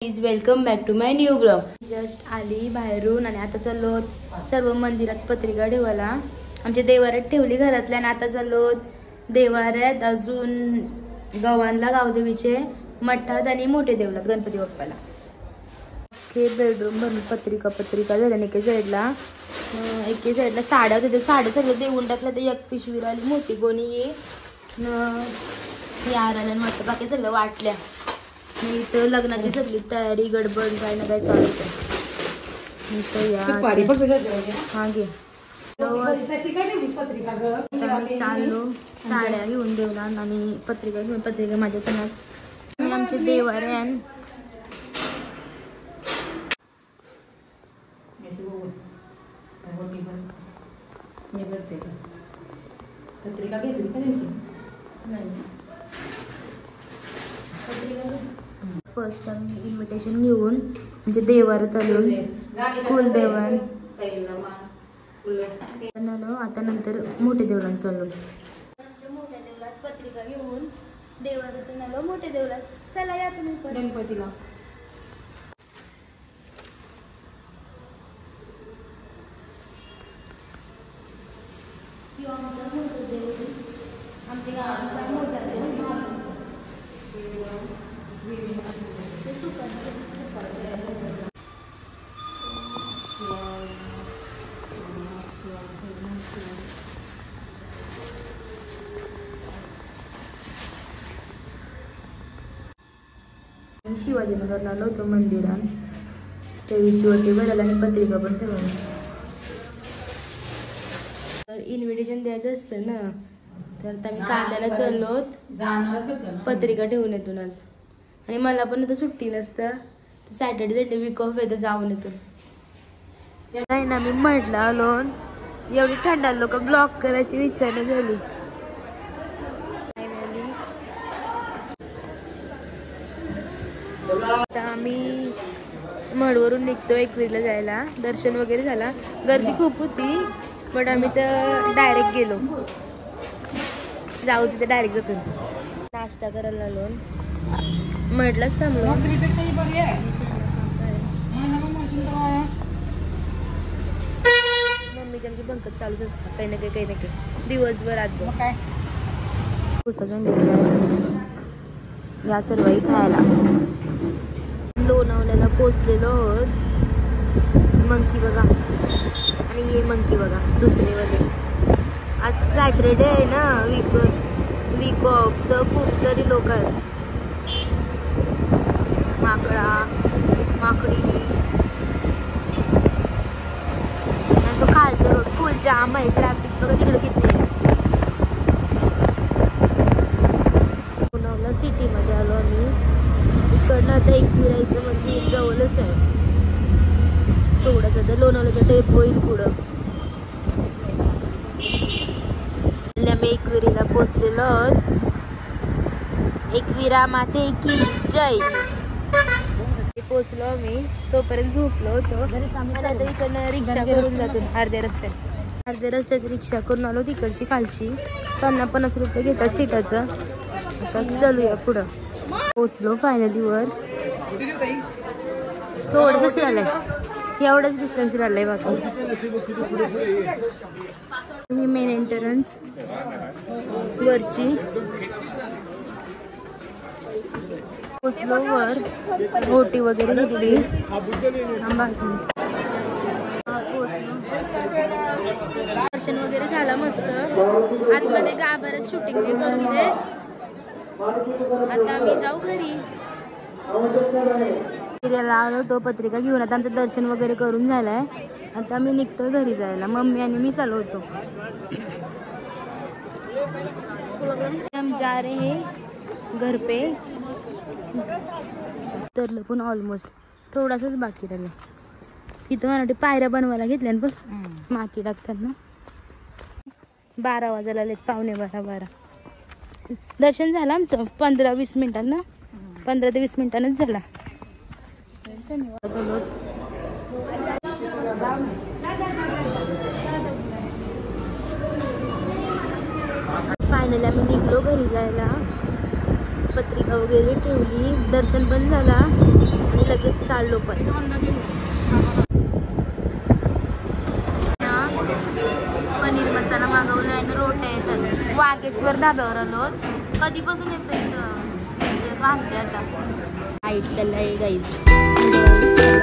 Please welcome back to my new blog. Just आली बाहेरून आणि आता चाललो सर्व मंदिरात पत्रिका ठेवायला. आमच्या देवाऱ्यात ठेवली घरातल्या आणि आता चाललो देवाऱ्यात, अजून गव्हाणला गावदेवीचे मठात आणि मोठे देवलात गणपती बाप्पाला. हे बेडरूम भरून पत्रिका झाल्या. एके साईडला साड्या होत्या, साड्या सगळं देऊन टाकल्या. तर एक पिशवी आली मोठी गोणी ये आल्या मस्त, बाकी सगळं वाटल्या. इथं लग्नाची सगळी तयारी गडबड काय ना काय चालू आहे. हा घे चाललो साड्या घेऊन देवला आणि पत्रिका माझ्या तनात मी आमचे देवाऱ्यान पत्रिका घेतली का नाही. फर्स्ट टाइम इन्व्हिटेशन घेऊन म्हणजे देवाऱ्यात आलो कुलदेवान आता नंतर मोठे देवळात चाललो. मोठ्या देवळात पत्रिका घेऊन देवाऱ्यातून आलो मोठे देवळात. चला या तुम्ही गणपतीला. आमच्या गावाचा मोठा देव शिवाजीनगरला आलो होतो मंदिरात. देवीची ओटी भरायला आणि पत्रिका पण ठेवली. तर इन्व्हिटेशन द्यायचं असतं ना, तर आता मी काढल्याला चाललो पत्रिका ठेवून येतो आज. आणि मला पण आता सुट्टी नसतं, सॅटर्डे संडे वीक ऑफ आहे तर जाऊन येतो. नाही ना, मी म्हटलं आलो एवढी थंड लोक ब्लॉक करायची विचार झाली. आता आम्ही मढवरून निघतो एकविरीला जायला. दर्शन वगैरे झाला, गर्दी खूप होती बट आम्ही तर डायरेक्ट गेलो. जाऊ तिथे डायरेक्ट जातो. नाश्ता करायला आलो, म्हटलंच थांबलो. मम्मीच्या आमची बंकत चालूच असतं काही ना काही दिवसभर. आज काय पुस्तकं घेतलंय या सर्वही खायला. लोणावल्याला पोचलेलो आहोत. मंकी बघा आणि ये मंकी बघा दुसरे वाले. आज सॅटरडे आहे ना, वीक ऑफ, तर खूप सारी लोक आहेत. माकडी आणि तो खालचा रोड फुल जाम आहे. ट्रॅफिक बघा तिकडे किती आहे. लोणावळा सिटीमध्ये आलो आम्ही. इकडनं आता एकविरायचं मंदिर जवळच आहे. थोडंसं तर लोणावळ्याचा टेप होईल पुढं. आम्ही एकविरीला पोचलेलो. एकविरा माते की जय. पोचलो आम्ही, तोपर्यंत झोपलो होतो. आता इकडनं रिक्षा करून जातो. अर्ध्या रस्त्यात रिक्षा करून आलो तिकडची खालशी. 50 रुपये घेतात सीटाचं. आता चालूया पुढं. पोचलो फायनली वर. थोडंसंच राहिलंय, एवढंच डिस्टन्स राहिलंय बाकी. ही मेन एंट्रन्स वरची. पोचलो वर, ओटी वगैरे घेतली. दर्शन वगैरे झाला मस्त. आतमध्ये गाभाऱ्यात शूटिंग ते करून दे. आता आम्ही जाऊ घरी. आलो होतो पत्रिका घेऊन. आता आमचं दर्शन वगैरे करून झालंय. आता मी निघतोय घरी जायला. मम्मी आणि मी चालू होतो. हम जा रहे हैं घर पे. तरलं पण ऑलमोस्ट थोडासाच बाकी राहिलं. इथं मला पायऱ्या बनवायला घेतल्या ना, पण माती टाकताना 12 वाजायला आलेत. 11:45. दर्शन झालं आमचं 15-20 मिनिटांना. 15 ते 20 मिनिटांनाच झाला. फायनली आम्ही निघलो घरी जायला. पत्रिका वगैरे ठेवली, दर्शन पण झाला. आम्ही लगेच चाललो पण. पनीर मसाला मागवला आणि रोट्या येतात. वागेश्वर धाब्यावर आलो. कधीपासून येतं इथं राहते आता. गाईड चाललंय गाईड.